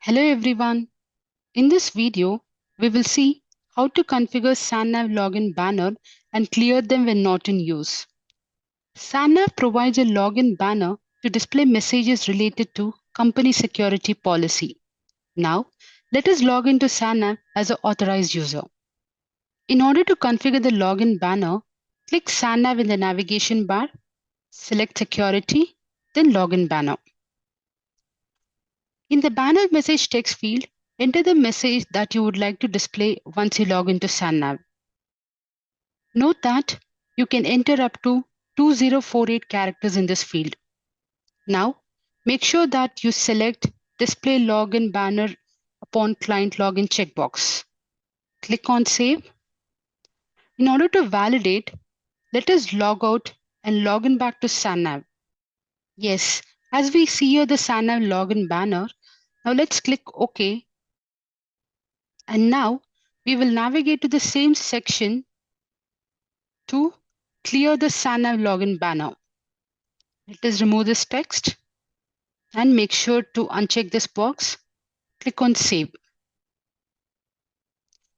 Hello everyone. In this video, we will see how to configure SANnav login banner and clear them when not in use. SANnav provides a login banner to display messages related to company security policy. Now, let us log into SANnav as an authorized user. In order to configure the login banner, click SANnav in the navigation bar, select security, then login banner. In the banner message text field, enter the message that you would like to display once you log into SANnav. Note that you can enter up to 2048 characters in this field. Now, make sure that you select Display Login Banner upon Client Login checkbox. Click on Save. In order to validate, let us log out and log in back to SANnav. Yes, as we see here the SANnav login banner, now let's click OK. And now we will navigate to the same section to clear the SANnav login banner. Let us remove this text and make sure to uncheck this box. Click on Save.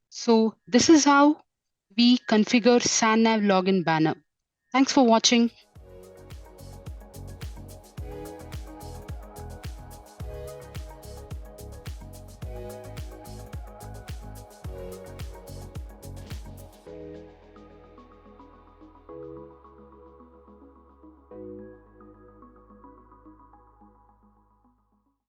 So this is how we configure SANnav login banner. Thanks for watching.